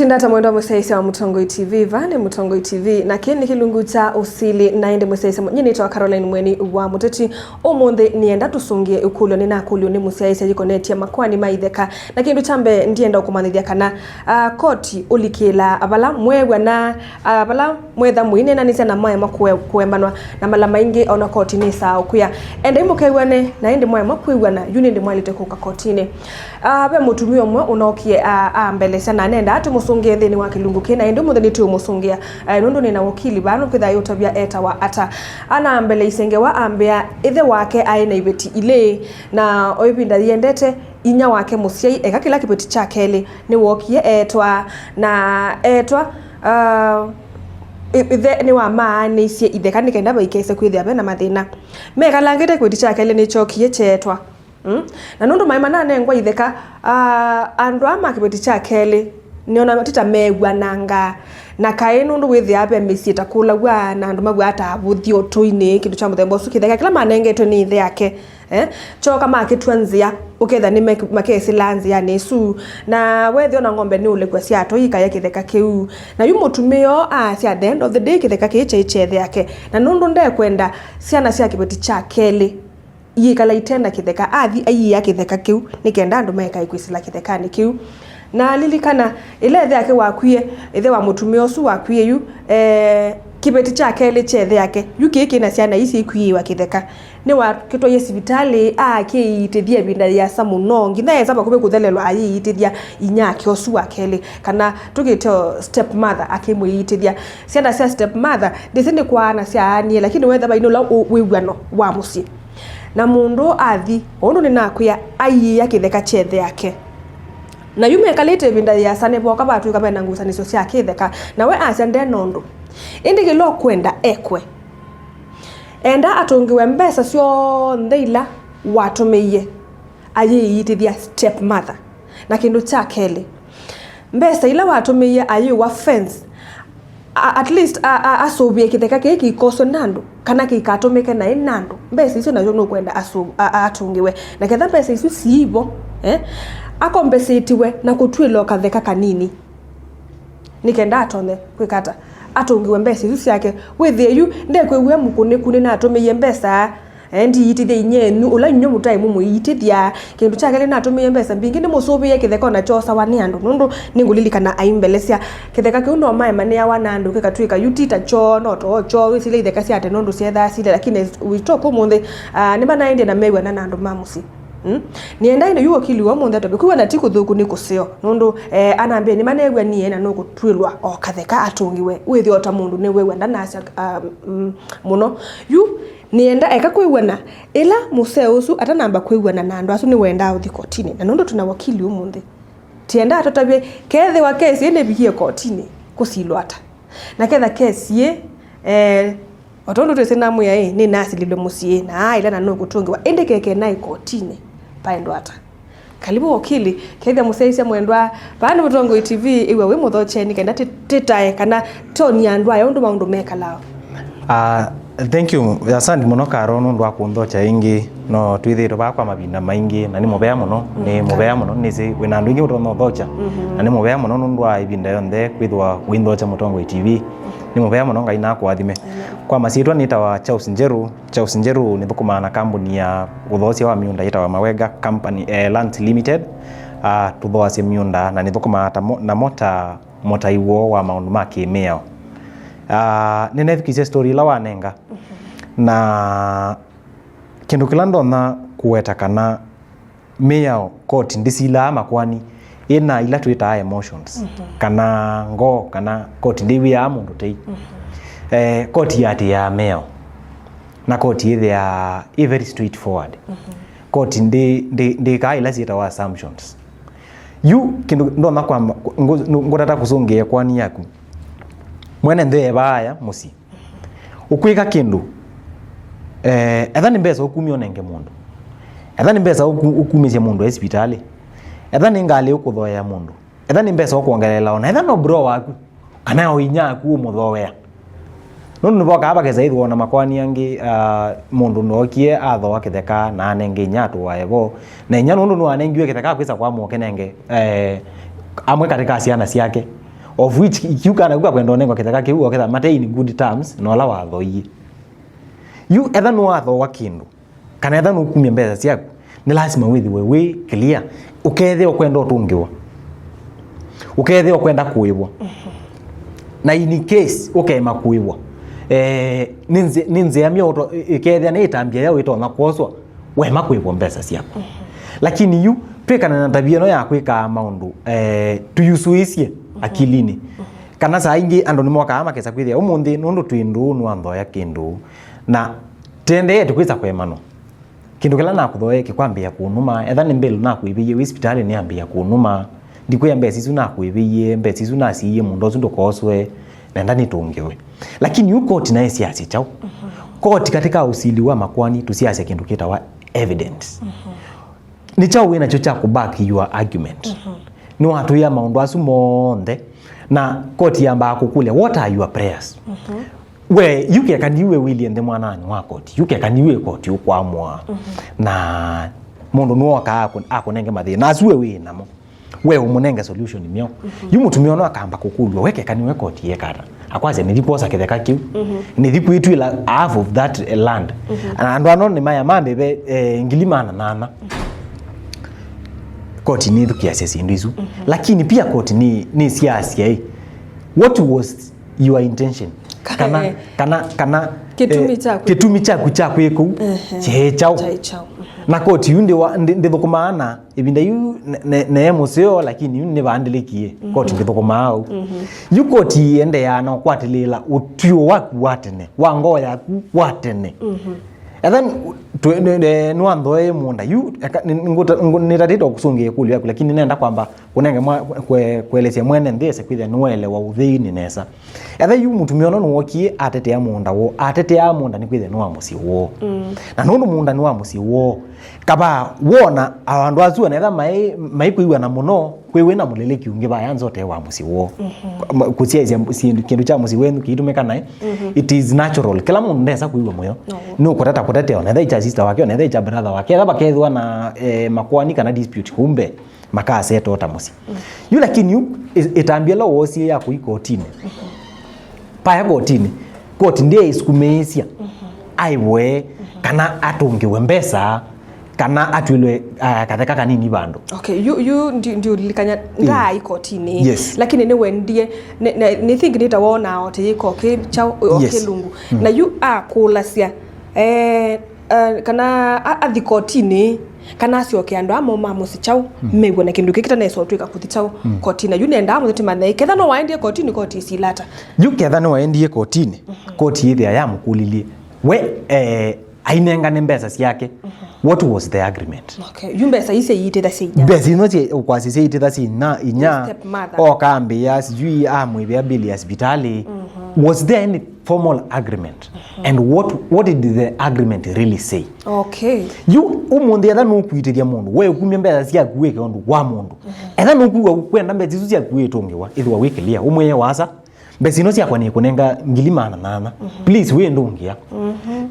Tindata mwendo musaisi wa Mutongoi TV, vane Mutongoi TV, na kini kilungu cha usili na indi musaisi nyini toa Caroline Mweni wa Muteti. Omonde nienda tusungie ukulio ni na kulio ni musaisi ya jikoneti ya makwani maidheka. Na kindu chambe ndienda ukumanidhia kana koti ulikila abala mwewa na abala mwedha muine na nise na maya makuembanwa na malama ingi ona koti nisa ukuya. Enda imu kaiwane na indi maya makuiwana yuni ndi mwalite kuka kotini. Be mutumio mwe unaokie mbele sana nenda ati musungia thini wa kilungu kina indi mutheni tu musungia nundu ni na wakili bano kwitha yotabia eta wa ata ana mbele isenge wa ambia ithe wake aina ibeti ile na oibinda yendete inya wake musiai eka kila kibeti chakeli ni wokie etwa na etwa ithe ni wa maani isie ithe kanikenda baikese kwithia be na mathina mega langete kwiti chakeli ni chokie chetwa na nundu maima na nengwa itheka andu ama kibeti chakeli niona matita megwa nanga na kae nundu withi ape misita kula gwa na andu magwa ata abuthio tuini kindu cha muthembo su kitheka kila manengetwe ni ithe yake choka makitwanzia uketha ni makesi lanzia nesu na wethi ona ngombe ni ule kwa siato ikaya kitheka kiu na yu mutumio cia the end of the day kitheka kiche ithe yake na nundu nde kwenda ciana cia kibeti cha keli yikala itenda kitheka athi ayi ya kitheka kiu nikenda andu meka ikwisila kitheka ni kiu na lilikana ile ithe yake wakwie ithe wa mutumio usu wakwie yu kibeti chake ile chethe yake yuki na ciana isi ikwiwa kitheka ni wa kitwa ye sibitali akiitithia binda ya samuno ngina yeza bakube kuthelelwa ayiitithia inyake usu wakele kana tugito step mother akimuyitithia ciana cia step mother ndisini kwa na ciani lakini wetha bainola wiwano wa musi na mundu athi ondu ni nakuya ayi ya kitheka chethe yake na yume kalete binda ya sane boka batu kabena ngusaniso cia kitheka na we asende nondu indi gilo kwenda ekwe enda atungiwe mbesa cio ndeila watumeiye ayiyitithia step mother na kindu cha kele mbesa ila watumeiye ayi wa fence at least asobie kitheka kiki koso nandu kana kikatumike na inandu mbesa icio nayo no kwenda atungiwe na ketha mbesa icio siibo akombesetiwe na kutwilo katheka kanini nikenda atone kwikata atungiwe mbesa icio yake withie yu ndekwewe mukune kune na atumeiye mbesa endi yitithia inyenu ula nyo mutai mumu yitithia kindu chake na atumeiye mbesa mbingi ni musubiye kitheka na chosa wani andu nundu ningulilikana aimbelesia kitheka kiu no mai mane ya wanandu kikatwika yutita cho no to cho wisile itheka cia ate nundu cietha sile lakini witoko munthi ni bana ende na mewa na nandu mamusi nienda ine yuo kili wa munthi atakuwa na tiku thuku ni kusio nundu anaambia ni manegwa nie na no gutwilwa o katheka atungiwe withi ota mundu ni wewe ndana cia muno yu nienda eka kwiwana ila museo usu atanamba kwiwana na andu asu ni wenda uthi kotini na nundu tuna wakili umunthi tienda atotabye kethe wa kesi ene bikie kotini kusilwata na ketha kesi otondo twesena muya ni nasi lilo musie na ila na no gutungiwa ende keke na kotini paendo ata kalibu wakili ketha musaisia mwendwa pande Mutongoi TV iwe we muthocheni kenda titae kana toni andwa yondo maundu meka lao. Thank you asante muno Karo nundu wa kunthocha ingi no twithiro bakwa mabinda maingi na ni mubea muno ni mubea muno ni si wina ndu ingi utono thocha na ni mubea muno nundu wa ibinda yonthe kwithwa winthocha Mutongoi TV ni mubea muno ngai na kwathime kwa masitwa nitawa Charles Njeru ni thukumana kambuni ya guthocia wa miunda itawa Mawega Company Land Limited tuthocia miunda na ni thukuma na mota iwo wa maundu ma kimeo ninethikice story la wanenga na kindu kila ndona kuweta kana meo court ndisila makwani ina ila twita emotions kana ngo kana court ndiwi ya mundu tei court yati ya meo na court ile ya very straightforward court ndi ka ila zita wa assumptions you kindu ndona kwa ngotata kuzungia kwani yaku mwene ndhe baya musi ukwika kindu etha ni mbesa ukumio nenge mundu etha ni mbesa ukumize mundu hospitali etha ni ngali ukuthoya mundu etha ni mbesa ukuongelela ona etha no bro waku kana oinya ku muthoya nundu boka abakeza ithu na makwani yangi mundu nokie atho akitheka na nenge nyatu waebo na nya nundu no anengiwe kitheka kwisa kwa muke nenge amwe katika ciana ciake of which you kana kwa kwenda onengo kithaka kiu oketha mate in good terms no la watho yi you etha no watho wa kindu kana etha no kumia mbeca ciaku ni lazima we clear ukethe okwenda utungiwa ukethe okwenda kuibwa na in case ukema kuibwa ninze amio ikethe na itambia yao itona kwoswa we makuibwa mbeca ciaku lakini you twikana na tabia no yaku ika maundu tuyusuicie akilini kana saa ingi andu ni moka ama kesa kwithia umundi nundu twindu nwanthoya kindu na tende yetu kwisa kwemano kindu kila nakuthoe kikwambia kunuma etha ni mbelu nakuibiye hospitali ni ambia kunuma ndikuya mbesi isu nakuibiye mbesi isu nasiye mundu ucio ndukoswe nenda nitungiwe lakini yu koti na siasi chao koti katika usili wa makwani tusiase kindu kitawa evidence ni chao wina cho cha kuback your argument ni watu ya maundu asu monde na koti yamba kukulia what are your prayers we yuke kaniwe William the mwanani wa koti yuke kaniwe koti ukwamwa na mundu no akonenge mathi na asuwe we namo we umunenge solution myo yumutumio no akamba kukulwa weke kaniwe koti yekara akwaze niliposa kitheka kiu nilikuitwila half of that land and ano ni maya mambe ngilimana nana koti ni thukia sindu isu lakini pia koti ni siasia what was your intention kana kitumi chaku chaku iku chechao na koti yunde ndithukumaana ibinda yu ne museo lakini yunde bandilikie koti ndithukumaau yu koti ende yana kwatilila utio waku watene wango yaku watene and then nwanthoe munda yu nitatito kusungie kuli yaku lakini nenda kwamba kunenge kuelesia mwene ndese kwithia nwele wa uthini nesa and then yu mutumio no wokie atetea munda ni kwithia nwa musi wo na nundu munda ni wa musi wo kaba wona abandu azu netha mai kuiwa na muno kwewe na mulele kiunge ba yanzo te wa musi wo kusiaizia kindu cha musi wenu kiitumeka nae it is natural kila mundu ndesa kuiwa moyo no kutata netha icha sister wake netha icha brother wake etha bakethwa na makwani kana dispute kumbe makase tota musi yu lakini itambia lo wosi ya kuikotini pa kotini koti ndiye iskumeisia aiwe kana atungiwe mbesa kana atwilwe katheka kanini bandu okay you ndio likanya nda ikotini yes. Lakini ni wendie ni think nita wona ote iko ke chao okelungu yes. Na you kulasia kana athikotini kana sio kiando amo mama sichao megwe na kindu kikita na twika kuthichao kotini you nenda amo thimathe ketha no waendie kotini koti silata you ketha no waendie kotini koti ithia ya mukulilie we ainengane mbesa ciake what was the agreement okay you mbesa ise yite da sinya mbesa ino che ukwasi se yite da sinya inya o kambia sijui amwibia bili hospitali was there any formal agreement and what did the agreement really say okay you umundi etha no kuitithia mundu we kumia mbesa ciaku weke ondu wa mundu etha no kuwa kwenda mbesa isu ciaku itungiwa ithwa wikilia umwe wasa mbesa ino ciakwa ni kunenga ngilimana nana please we ndungia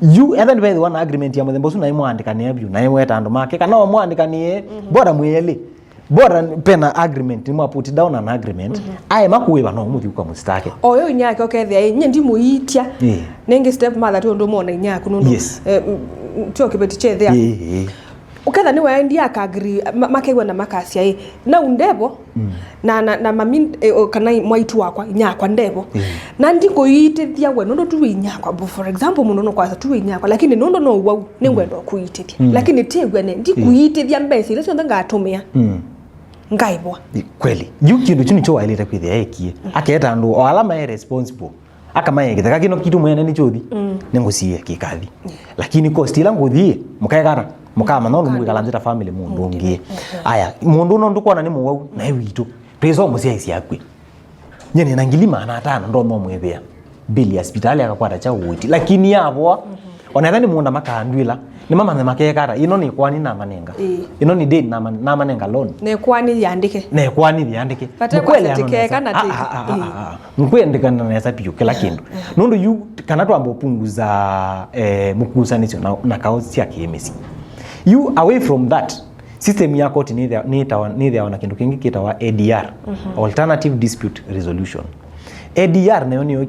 you etha ni one agreement ya muthemba ucu na imwandikanie biu na imweta andu make kana mwandikanie bora mweli bora pena agreement ni put down an agreement ai makuiba no muthi kwa mustake oyo nyake okethia nye ndimuitia nenge step mother tu ndo mona nyaku no tio kibeti chethia uketha ni waendi akagri makeigwa na makasia na undebo na mami kana mwaitu wakwa nyakwa ndebo na ndiko yitithia we ndo tu nyakwa for example muno no kwasa tu nyakwa lakini ndo no wau ni ngwendo kuitithia lakini tigwe ne ndikuyitithia mbesi ile cionthe ngatumia ngaibwa kweli yukindu chini cho waileta kwithia ekie aketa andu o alama responsible akamaye githaka kino kitu mwene ni chothi ningusie kikathi lakini ko stila nguthie mukaegara mukama no mwigalanzira family mundu ungi aya mundu no ndukona ni muwau na witu prezo musiaisi yakwe nyene na ngilima na atana ndo no mwebea bili hospitali akakwata cha uwiti lakini yabo onethani munda makandwila ni mama makekara ino ni kwani na manenga ino ni date na manenga loan ne kwani yandike mkwele atikeka na tiki mkwendeka na nesa piyo kila kindu nundu yu kana twambo punguza mukusanisyo na kao cia kiemesi you away from that system ya koti ni thea na kindu kingi kitawa ADR, alternative dispute resolution. ADR nayo niyo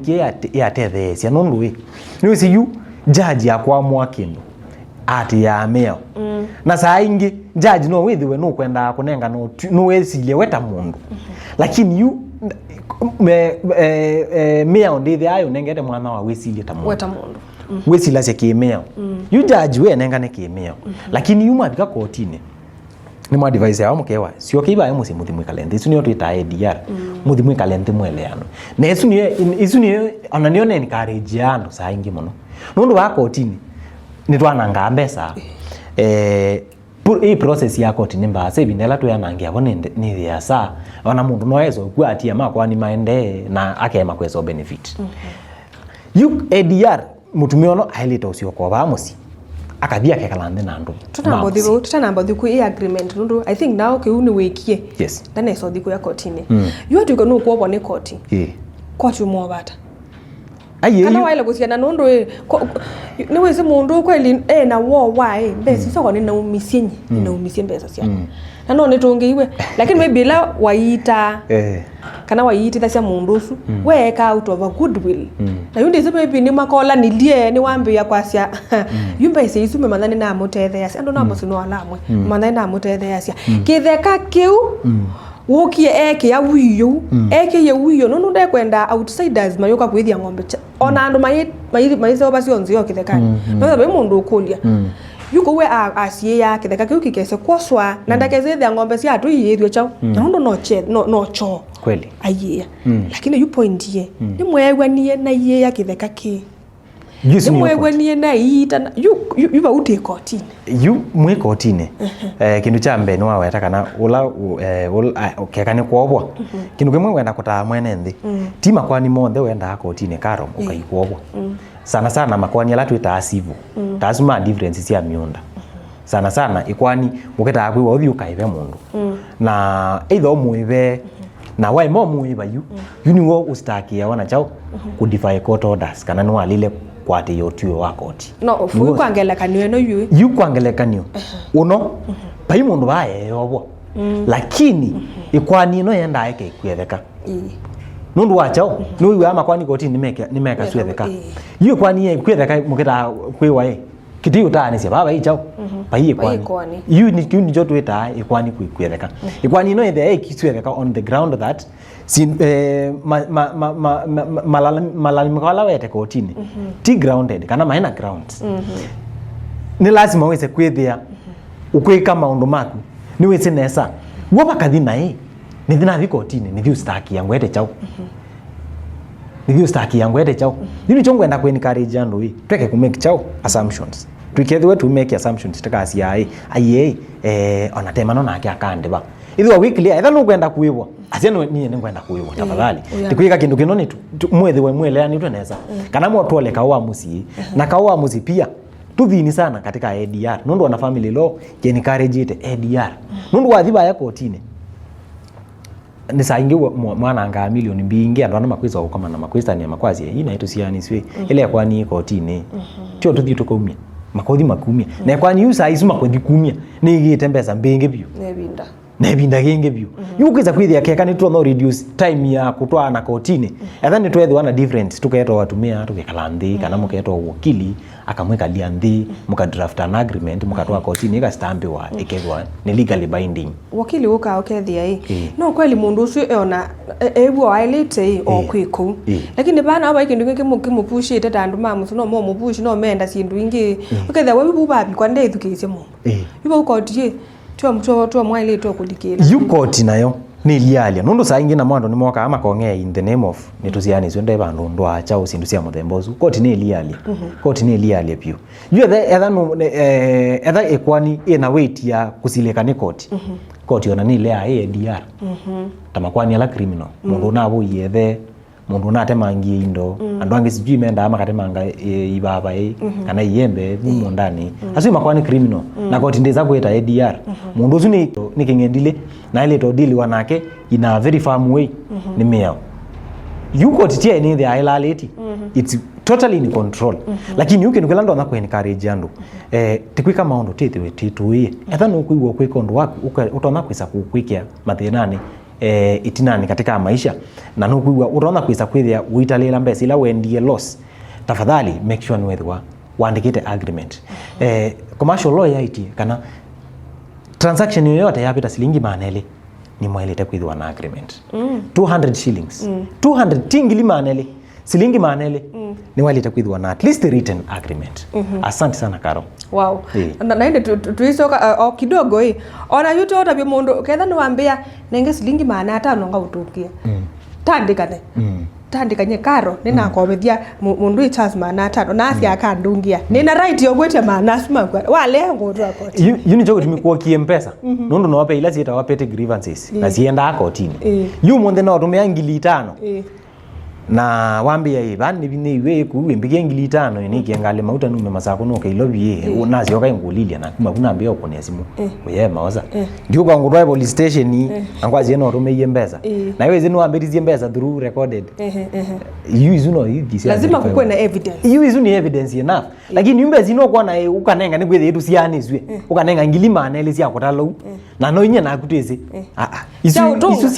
ya tethecia nundu wi ni wisi yu judge yakwa mwa kindu ati ya meo na saa ingi judge no withiwe no kwenda kunenga no wesilie weta mundu lakini yu meo ndithi ayo nengete mwana wa wesilie ta mundu weta mundu wesilia cia kimeo yu judge we nenga ne kimeo lakini yu mabika kotini ni mwa device ya mukewa sio kiba musi muthimwe kalende isu niyo twita ADR muthimwe kalende mweleano na isu ni ona niyo ne encourage ando saa ingi muno nundu wa kotini ni twananga mbesa hii process ya kotini mbasa ibindela twanangia bona ni thia saa ona mundu no yezo kwatia makwa ni maende na akema kwezo benefit you ADR mutumiono ailita usio kwa bamusi akathia kekalande na ndu tutanamba thiku i agreement nundu I think now ke uni wekie yes ndane so thiku ya kotini you atu no kuobo ni koti koti mo bata kana waile gusiana nundu ni wese mundu kweli na wo wai mbesi soko ni na umisinyi na umisie mbesa cia na no ni tungiiwe lakini maybe la waita kana waita cia mundu usu weka out of a goodwill na yundi se maybe ni makola ni lie ni wambia kwacia yumba ise isume manani na mutethea cia ando na musino alamwe manani na mutethea cia kitheka kiu wokie eke ya wiyo eke ya wiyo no nde kwenda outsiders mayoka kwithia ngombe ona andu mai so basi onzio kithekani no sabe mundu ukulia yuko we asie ya kitheka kiu kikese kwoswa na ndakeze thia ngombe cia atu yithio chao na ndo no cho kweli ayia lakini you point ye ni mwegwanie na ye ya kitheka ki ni mwegwanie na ita you ba uti kotini yu mwe kotini kindu cha mbe no aweta kana ula kekane kwobwa kindu kimwe wenda kutaa mwene nthi ti makwani monthe wenda kotini karo ukaikobwa sana sana makwani ala twita asivu tasuma difference cia miunda sana ikwani uketa kwiwa uthi ukaive mundu na either muive na wai mo muiva yu ni wo ustakia wana chao ku defy court orders kana no alile kwate yotuo wa koti no ufu kwangelekanio no yu kwangelekanio uno pai mundu bae yobwo lakini ikwani no yenda eke kwetheka nundu wachao no yu ama kwani koti ni meka swetheka yu kwani ye kwetheka mukita kwiwa kiti utani cia baba ichao pai ikwani yu ni kiuni joto eta ikwani kwetheka ikwani no ethe ekiswetheka on the ground that sin malalamiko wete kotini ti grounded kana maina grounds ni lazima wese kwithia ukwika maundu maku ni wese nesa woba kathina ni thina vi kotini ni thiu staki yangu ete chao ni thiu staki yangu ete chao ni chongo enda ku encourage andu tweke ku make chao assumptions twikethwe to make assumptions takasi ai ona tema no nake akande ba ithwa weekly etha no kwenda kuibwa asiano ni kwenda kuibwa tafadhali tikwika kindu kino ni mwethiwe mweleani tweneza kana mwotole kawa musi na kawa musi pia tuthini sana katika ADR nundu wana family law ke encourage ite ADR nundu wathiba ya kotini ni saingi mwana anga milioni mbingi andu ana makwiza ukama na makwista ni makwazi ina itu siani swe ile kwa ni kotini tio tuthi tukumia makothi makumia na kwa ni usa isu makothi kumia ni gite mbesa mbingi biu nebinda genge biu yukiza kwithia keka ni tu no reduce time ya kutwa na kotini etha ni twethe wana different tuketo watumia tukekala nthi kana muketo wakili akamweka lia nthi mukadraft an agreement mukatwa kotini ika stamp wa ikegwa ni legally binding wakili uka okethia no kweli mundu ucio ona ebu ailete o kwiku lakini bana aba ikindu kimupushite tandu mamu no mo mupushi no menda sindu ingi uketha wewe bubabi kwa ndethu kise mundu ibo ukotie tuwa mwaile tuwa kulikila yu koti nayo ni lialia nundu saa ingi na mwando ni mwaka ama kongea in the name of nituziani zwende bandu ndo acha usindu cia muthembozu koti ni lialia koti ni lialia pio yu etha ekwani ina weight ya kusileka ni koti koti ona ni lea ADR tamakwani ala criminal mundu na abo yethe mundu na temangi indo andu angi sijui menda ama katemanga ibaba kana yembe mu ndani asu makwani criminal na koti ndeza kweta ADR mundu usu ni kingendile na ile to deal wanake ina very firm way ni meo you court tie ni the ilaleti it's totally in control lakini you can kwenda na encourage andu tikwika maundu tithiwe tituie etha no kuigwa kwika undu waku utona kwisa kukwikia mathinani itinani katika maisha na no kuigwa utona kwisa kwithia uitalila mbesa ila wendie loss tafadhali make sure ni wethwa waandikite agreement commercial law iti kana transaction yoyote yapita shilingi manele ni mwelete kwithwa na agreement 200 shillings 200 tingili manele shilingi manele ni mwelete kwithwa na at least written agreement asante sana Karo. Wow. Na inde tuisoka kidogo ona yuto tabia mundu ketha ni wambia nenge shilingi maana 5 nga utukia tandikane tandikanye Karo nina komethia mundu i chance maana 5 na asia akandungia nina right yo gwete maana sima wale ngoto akoti you jogo timikuwa kiempesa nundu no wape ila zita wapete grievances na zienda akotini you monde no tumia ngili 5 na wambia bani bine iwe kuwe mbige ngili 5 ni kiangale mauta nume masako no kailobi unazi yoka ngulilia na kuma kuna mbia ukonia simu oye maoza ndio kwa ngurwa police station ni angwazi no tume yembeza na iwe zinu ambirizie mbeza through recorded you is no you lazima kukwe na evidence you is no evidence enough lakini yumbe zino kwa na ukanenga ni gwethe yetu siani zwe ukanenga ngili manele sia kotalo na no inya na kuteze isu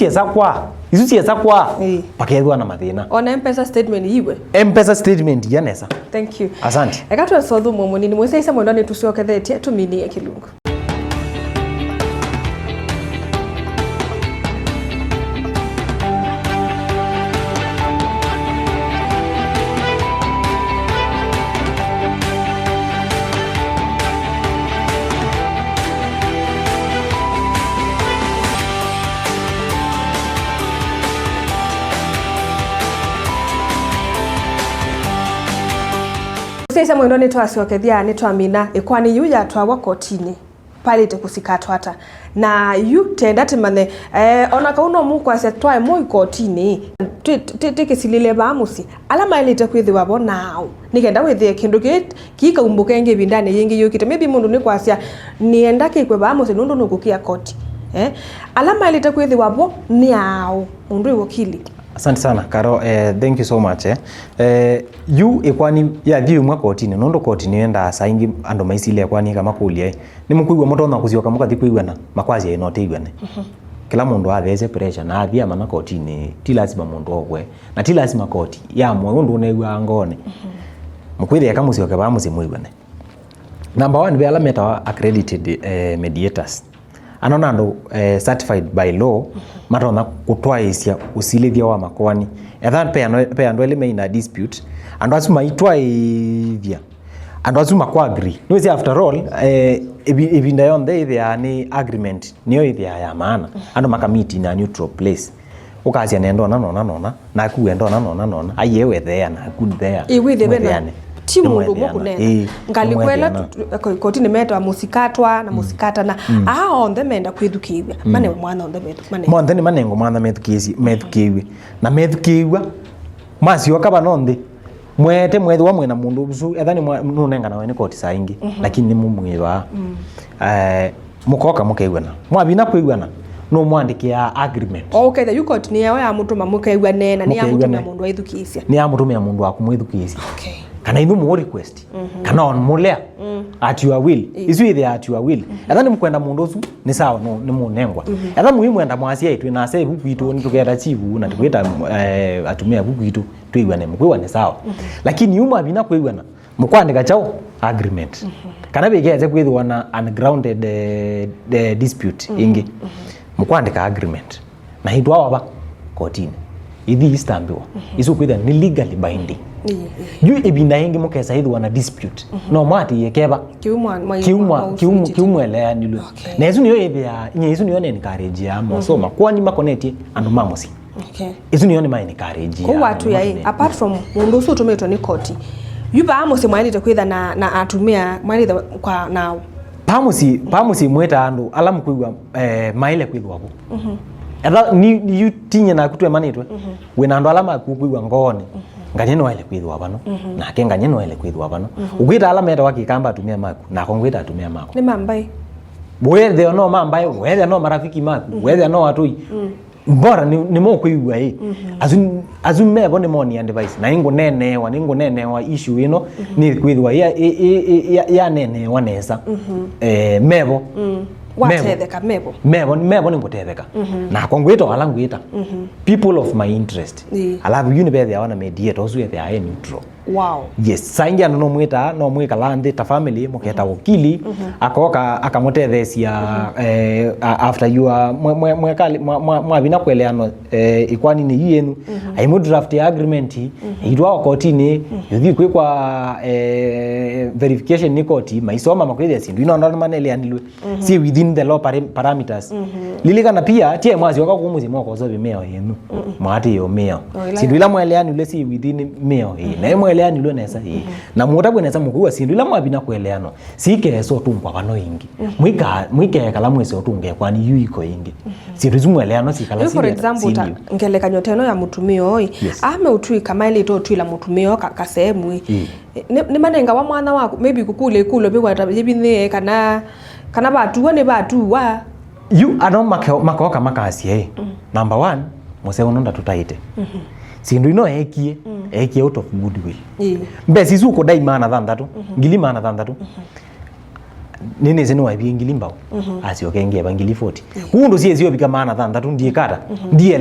siesa kwa pakethwa na mathina ona M-Pesa statement iwe M-Pesa statement yanesa. Thank you. Asante. Ekatwa sothu momoni ni mwese isa mwendani tusiokethetie tumini ekilungu. Sasa mwendo ni twaciokethia ni twamina ikwani yu ya twawa kotini pale tekusikatwa hata na yu tenda timane ona kauno muko ase twae moi kotini tekesilile bamusi alama ile tekwithiwa bo nao nikenda withie kindu kika umbuke nge bindane yengi yukite maybe mundu ni kwasia nienda kikwe bamusi nundu nukukia koti alama ile tekwithiwa bo ni ao mundu iwokili. Asante sana Karo, thank you so much you ekwani ya thiu mwa kotini nondo kotini enda saingi ando maisile ekwani kama kulia ni mukuigwa moto na kuzioka muka thikuigwana makwazi inote igwane kila mundu atheze pressure na athia mana kotini ti lazima mundu ogwe na ti lazima koti ya mwe undu uneigwa ngone mukwithia kama mucioke ba mucimuigwane. Number 1 be ala meta accredited mediators anona ando certified by law matona kutwaisia usilithia wa makwani etha pe ando ele maina dispute ando asuma itwaithia ando asuma kwa agree no after all ibinda yonde ithia ni agreement niyo ithia ya maana ando makamiti na neutral place ukazia nendo nona na kuendo nona ayewe there na good there iwithe bena ti mundu mokunena ngalikwela kotini meta musikatwa na musikata na on menda kwithukiwa mane mwana on mane monde ni manengo mwana methukiwi na methukiwa masioka banonde mwete mwethwa mwena mundu usu ethani nunenga nawe ni koti saingi lakini ni mumwiwa mukoka mukeigwana mwabina kuigwana no mwandikia agreement okay the you court ni yawe ya mutuma mukeigwa nena ni ya mutuma mundu aithukisia ni ya mutuma mundu akumwithukisia okay kana ithu mu request kana on mulea at your will isu ithe at your will etha ni mkwenda mundu usu ni sawa no ni munengwa etha muhimu enda mwasia itu na save kwitu ni tuketa chivu na tukwita atumia kwitu tuigwane mkwiwa ni sawa lakini yuma bina kuigwana mukwandika chao agreement kana bigeze kwithwa na ungrounded dispute ingi mukwandika agreement na hitwa waba kotini ithi istambiwa isu kwitha ni legally binding yu ibina hingi mukesa hithi wana dispute no mwati yekeba kiumwelea nilwe na isu niyo ithia nye isu niyo ni encourage ya mosoma kwani makoneti andu mamosi isu niyo ni ma encourage kwa watu ya apart from mundu usu tumeto ni koti yuba amosi mwalite kwitha na atumia mwalite kwa nao pamusi mweta andu ala mkuigwa maile kwithwa bo etha ni yutinye na kutwe manitwe wina andu ala makuigwa ngone nganyeno ile kwithwa bano na kenga nyeno ile kwithwa bano ugwita ala meta wakikamba atumia maku na kongwita atumia maku ni mambai wethe no mambai wethe no marafiki maku wethe no watui bora ni mo kuigwa azu mebo ni mo ni advice na ningo nenewa issue ino ni kwithwa ya nenewa nesa mebo watetheka mebo ni ngutetheka na kongwita wala ngwita people of my interest alafu you ni bethe wana mediator osu ethe aye neutral. Wow. Yes, saingia no mwika landi ta family muketa wakili akoka akamutethesia after you mwabina kweleano ikwani ni yenu aimu draft agreement idwa kotini yuthi kwikwa verification ni koti maisoma makwithia sindu ino ndo manele anilwe si within the law parameters lilikana pia tie mwazi waka kumuzi moko zo bimeo yenu mwati yo meo sindu ila mweleani ule si within meo na mweleani ule nesa na mutabwe nesa mukuwa sindu ila mwabina kweleano sikeso tunkwa bano ingi mwike kala mwese otunge kwani yu iko ingi sindu zumweleano sikala for example ngeleka nyoteno ya mutumio oi ame utui kama ile to utui la mutumio kasehemu ni manenga wa mwana wako maybe kukule kulo bigwa tabye kana batu ne batu wa you ano makoka makasi number 1 museo nonda tutaite sindu ino ekie out of goodwill mbesi zuko dai mana thandatu ngili mana thandatu nini zeno wabi ngili mbao asio kenge ba ngili 40 kundo siezio bika mana thandatu ndiye kata ndiye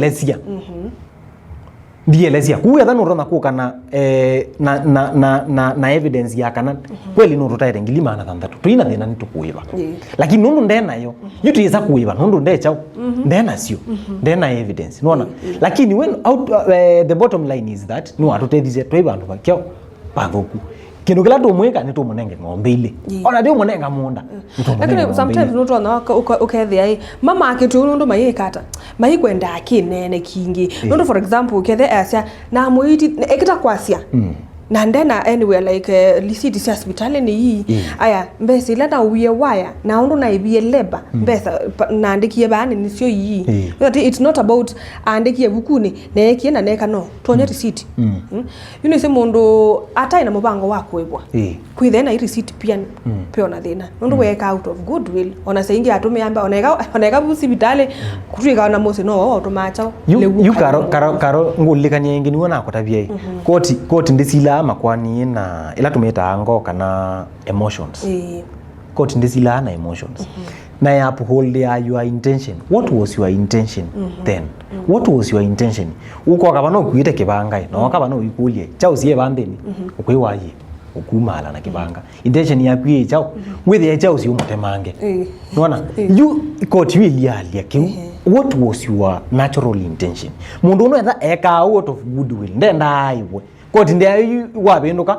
lesia kuya thano rona kukana na evidence ya kana kweli no rutaire ngili mana thandatu tuina thina ni tukuiba lakini nundu ndena yo yutu yesa kuiba nundu ndecha ndena sio ndena evidence nona lakini when out the bottom line is that no atutethise twiba andu bakyo pathuku kindu kila tumwika ni tumunenge ng'ombe ile ona ndio munenga munda lakini sometimes no twana ukethia mama akitu nundu mayikata mayikwenda akinene kingi nundu for example ukethe asia na muiti ekita kwasia na ndena anywhere like lisiti sia hospitali ni hii aya mbesi leta uye waya na undu na ibie leba mbesa na andikie bani ni sio hii it's not about andikie bukuni na ekie na neka no tonya receipt you know se mundu atai na mubango wako ebwa kwithe na receipt pia pia na thina nundu weka out of goodwill ona seingi atume amba oneka hospitali kutwika na mose no automacha you karo ngulikanye ingi ni wona kotabia koti ndisila makwani na ila tumeta ngo kana emotions koti ndisila na emotions na ya uphold your intention. What was your intention then? What was your intention? Uko akabano kuite kibanga no akabano ikulie chao sie bandeni ukwiwaye ukumala na kibanga intention ya kwie chao with ya chao si umutemange unaona you koti wilialia kiu. What was your natural intention? Mundu no eka out of goodwill ndenda aiwe koti ndiye wabenduka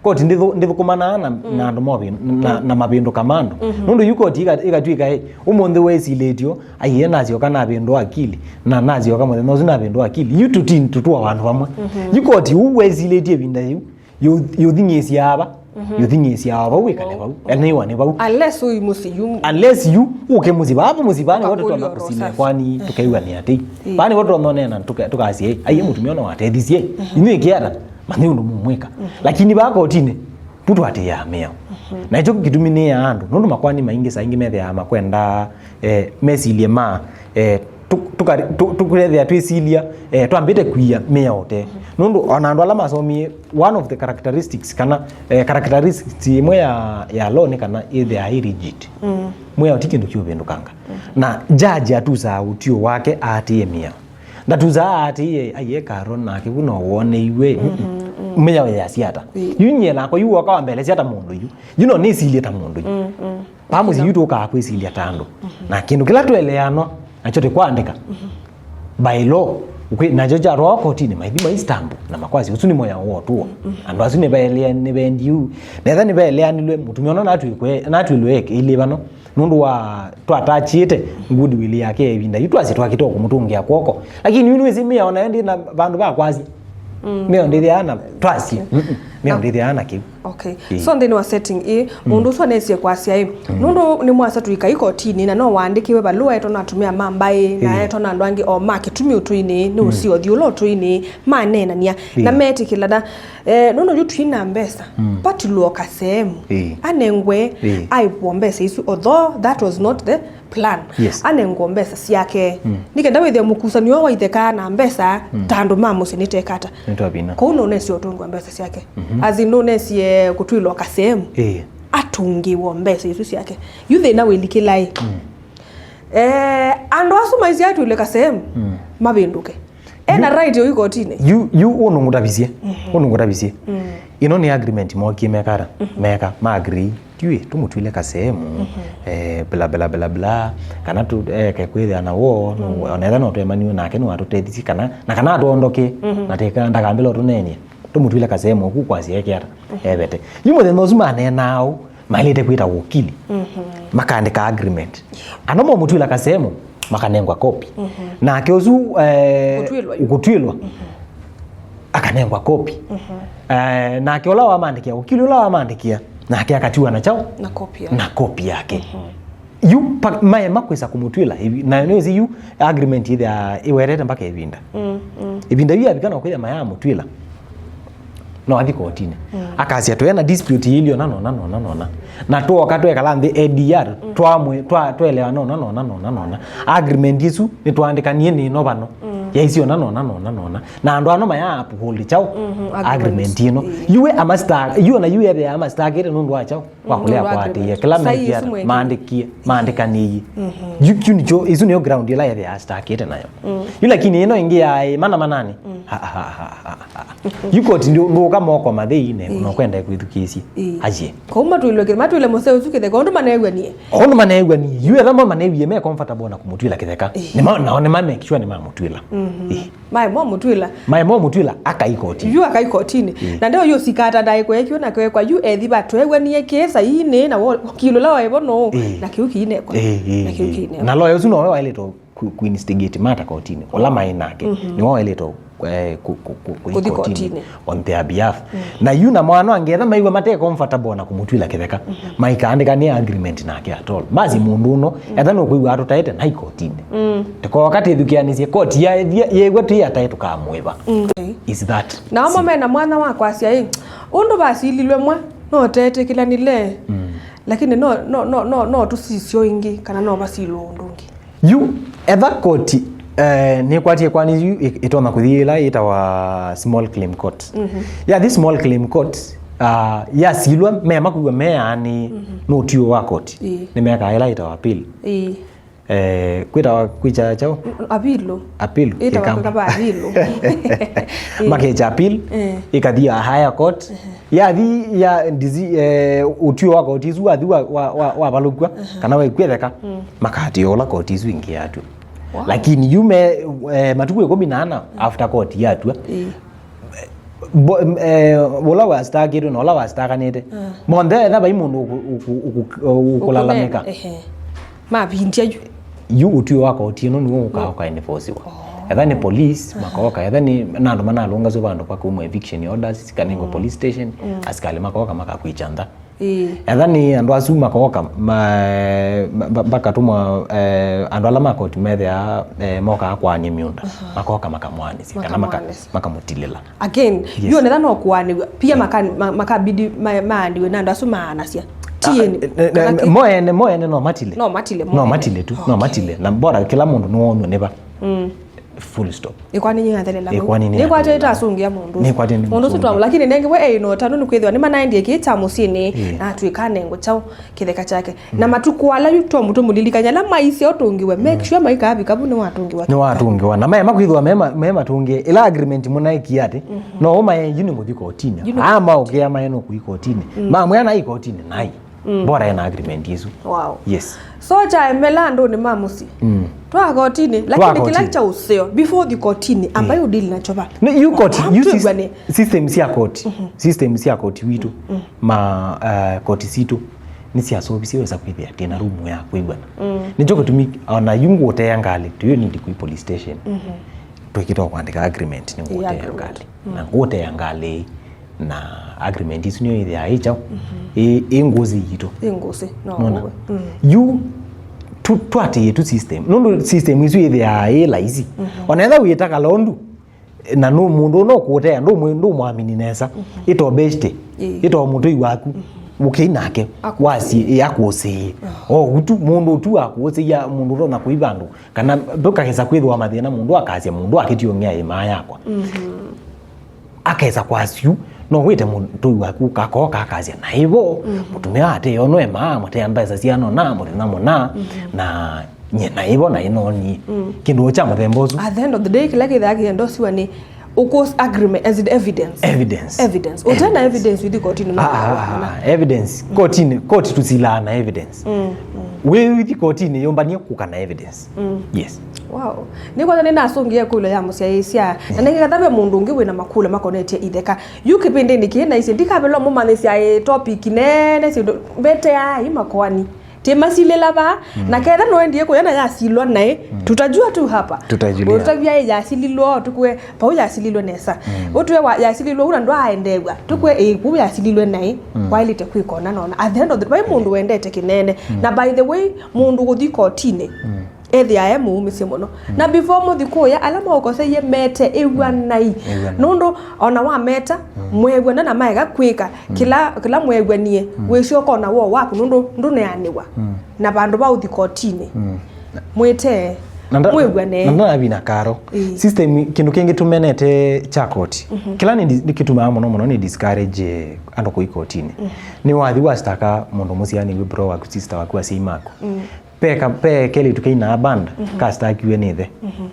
koti ndithukumana na andu mobi na mabindu kamando nundu yukoti igatwika umunthe wesiletio aiye nacio kana bindu akili na nacio kama no zina bindu akili you tutua wandu bamwe yukoti wesiletie binda yuthinyesia aba yuthinyesia aba wikale bau ene ne bau unless you ukemuziba aba muzibani wote twa kusina kwani tukaiwa ni ati bani wote nonena tukasie aiye mutumio no atethisia ine kiara manyu ndo mumweka lakini bako otine putu ati ya meo na hicho kitumine ya andu nundu makwani maingi saingi methe ya makwenda mesilie ma tukurethe atwisilia twambite kuia meo te nundu ona andu ala masomi one of the characteristics kana characteristics imwe ya law ni kana they are rigid mwe otikindu kyubendukanga na judge atuza utio wake ati meo ndatuza ati aye karon na kibuno wone iwe meya ya siata yunye nako yuwa kwa mbele siata mundu you know ni silia ta mundu pamuzi yuto ka kwisilia tando na kindu kila tweleano achote kwaandika by law na joja roko tini maithima istambu na makwazi usuni moya wotu andu asune baelea ne bendiu netha ne baelea nilwe mutumiona natu ilweke ile bano nundu wa twatachite goodwill yake ebinda yitu asitwa kitoko mutungia kwoko lakini yunu izimia ona endi na bandu bakwazi meo ndithi ana twasi me ndithi ana ki okay so ndeni wa setting mundu so nesie kwasia nundu ni mwasa tuika ikotini na no wandikiwe balua eto na tumia mambai na eto na ndwangi o market tumi utuini ni usio thiulo utuini manena nia na metikila da nundu yutu ina mbesa patiluo kasemu anengwe aipo mbesa isu although that was not the plan anengwe mbesa siake nikenda withia mukusanio wa itheka na mbesa tando mamo sinitekata nitwabina ko no nesi otungwa mbesa siake azino nesi kutwilo kasemu atungiwo mbesa isu siake yuthe na welikilai ando asuma isi atu ile kasemu mabinduke ena right yo igotine you unungutabisie ino ni agreement mo kimekara meka ma agree tiwe tumutwile kasemu bla bla bla bla kana tu ke kwithia na wo onetha no twemaniu nake no atutethisi kana na kana atuondoke na teka ndakambilo tunenia tumutwile kasemu ku kwasi ekiara ebete yumo the mozuma ne now malite kwita wukili makandika agreement anomo mutwila kasemu makanengwa copy na keozu ukutwilwa akanengwa copy na keola wa mandikia ukili ola wa mandikia na ke akatiwa na chao na copy yake yu maye makwesa kumutwila na nezi yu agreement ile iwerete mpaka ibinda yu abikana kwa maya mutwila no athi kotine akasia twena dispute ilio nano na to wakatwe kalambe ADR twelewa no agreement isu ni twandikanie ni no bano ya isio nano na ando ano maya uphold chao agreement ino yuwe amasta yu na yuwe ya amasta kire ndo achao wakulea kwati ya kalambe ya maandikanie you nicho isu ni ground ila ya asta kire nayo yu lakini ino ingia manani you got ndo kama oko mathei ne unokwenda kwithukisi aje ko matwile mose uzukithe ko ndo manegwa ni yu etha mo manewie me comfortable na kumutwila kitheka ni naone mame kichwa ni mamutwila mai mo mutwila akaikoti yu akaikotini na ndio yo sikata dai kwa ekyo na kwa yu ethi batwegwa ni ekesa ine na kilo la webo no na kiuki ine kwa na kiuki ine na lo yosu no wa ile to ku instigate mata kotini ola mai nake ni wa ile to kotini on their behalf na yu na mwana angetha maiwa mate comfortable na kumutwila kitheka maikaandika ni agreement nake at all bazi mundu no etha no kuigwa atutaite na ikotini teko wakati thukianisie koti ya yegwe tu ya taito ka mweba is that na mama na mwana wako asia undu basililwe mwa no tete kila nile lakini no tusisio ingi kana no basilo ndungi yu etha koti ni kwatie kwani yu itoma kuthila itawa small claim court yeah this small claim court ya silwa mema kuwa mea ni no tio wa court ni meka ila itawa appeal kwita kwicha chao appeal ikamba appeal makeja appeal ikathia higher court ya thi ya dizi utio wa court izu athi wa balugwa kana wa kwetheka makati ola court izu ingiatu lakini yume matuku 18 after court yatua bola wa stagiro no la wa staganete monde etha bai mundu ukulalamika mabindia yu utio wako utino ni uka enforce wa etha ni police makoka etha ni nando manalonga zo bandu kwa kuma eviction orders sikaningo police station askali makoka makakuichanda etha ni andu asu makoka baka tuma andu ala makoti methia moka kwani miunda makoka makamwani kana makamutilila again you netha no kwani pia makabidi maandiwe nando asu maanasia moene no matile tu no matile na bora kila mundu no neba full stop ikwani nyathelela ni kwate itasungia mundu sitwa lakini nenge we no tanu kwithwa ni manaendie kita musini na tuikane ngo chao kitheka chake na matuku ala yuto mutu mulilikanya la maisi otungiwe make sure maika abi kabune watungiwa na mema kwithwa mema tungi ila agreement munaiki ate no oma yini muthiko otini ama ogea mayeno kuiko otini mwana iko otini nai bora ena agreement yesu yes so cha melando ni mamusi twa kotini lakini kila cha useo before the kotini ambayo deal na choba no you court system ya court witu ma court situ ni sia so bisiweza kwithia tena room ya kuibana nijo kutumi ona yungu oteyangali tuyo ni ku police station twikito kwandika agreement ni ngoteyangali na ngoteyangali na agreement isu niyo ithia ichao ngozi yito ngozi no you twati tu system no system isu ithia lazy onetha wita kalondu na no mundu no kutea ndo mwamini nesa ito best ito mutu waku ukinake wasi yakusi utu mundu tu akusi ya mundu ro na kuibandu kana ndokageza kwithwa mathina mundu akazia mundu akitio ngea ima yakwa akeza kwasiu no wite mundu waku kakoka akazia na hivyo mutumia ate yo no ema mate ambeza ciano na muri na mona na nyena hivyo na inoni kindu cha muthembozu at the end of the day kila kithagi endosiwa ni ukos agreement as evidence utenda evidence with the court no evidence court tusilana evidence we with the court ni yombanie kukana evidence yes wow ni kwa nini nasungia kule ya musia na ningathabe mundu ungi wina makula makonetie itheka yukipindi nikina isi ndikabelo mumanisia topic nene si bete ya imakwani temasilela ba na ketha no endie kuyana ya silwa nae tutajua tu hapa tutavia ya sililo tukwe pa ya sililo nesa utwe wa ya sililo una ndo aendewa tukwe ku ya sililo nae while te kwikona nona at the end of the day mundu wendete kinene na by the way mundu guthiko tine ethia muumisi muno na before muthikuya alama ukose ye mete ewa nai nundu ona wa meta mwegwa na maega kwika kila mwegwa nie wicio kona wo waku nundu ndune aniwa na bandu ba uthikotini mwete mwegwa ne na bina karo system kindu kingi tumenete chakoti kila ni kituma muno ni discourage ando ku ikotini ni wathi wastaka mundu musiani we bro waku sister waku asimako pe keli tukaina band cast akiwenethe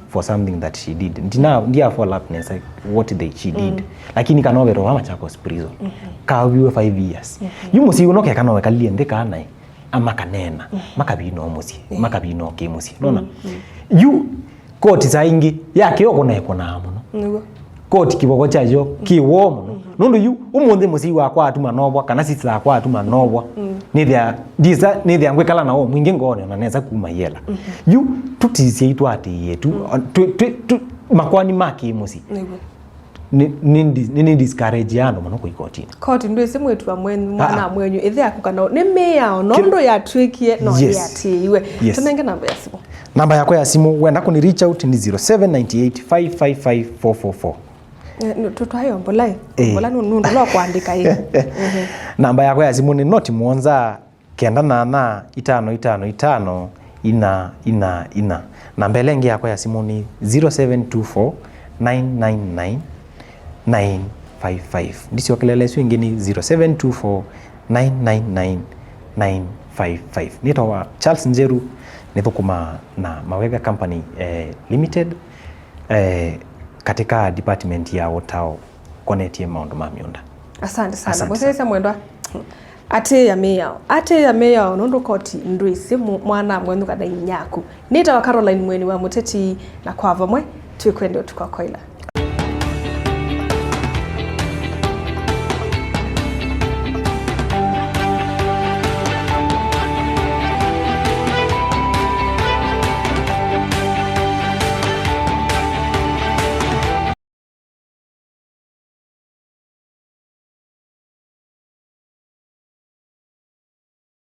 for something that she did ndia follow up nesa what she did lakini kanovero wa Machakos prison kawiwe 5 years yumusi unoke kanowe kalie ndika nai ama kanena makabino musi makabino kemusi nona you court zaingi yake yoko na ekona muno court kiboko chajo kiwo muno nundu yu umundi musi wakwa atuma nobwa kana sisi akwa atuma nobwa nithia ngwekala nawo mwingi ngone na neza kuma yela yu tutisia itu ati yetu makwani maki musi ni discourage yano muno ku ikotini court ndo simwetu amwenyu mwana amwenyu ithia kukana ni meya nondo ya twikie no ya tiwe tunenge namba ya simu namba yako ya simu wenda kuni reach out ni 0798555444 tutwayo mbolai mbola nundu lo kuandika hivi namba yako ya simu ni noti muonza 9855 ina namba lengi yako ya simu ni 0724999955 ndisio kelele swingi ni 0724999955 nitawa Charles Njeru nithukuma na Mawega Company Limited katika department ya Otao konetie maundu ma miunda. Asante sana bosesa mwendwa ate ya meya nondo koti ndwisi mwana mwendu kada inyaku nita wa Caroline mweni wa muteti na kwa vamwe tukwende tukakoila.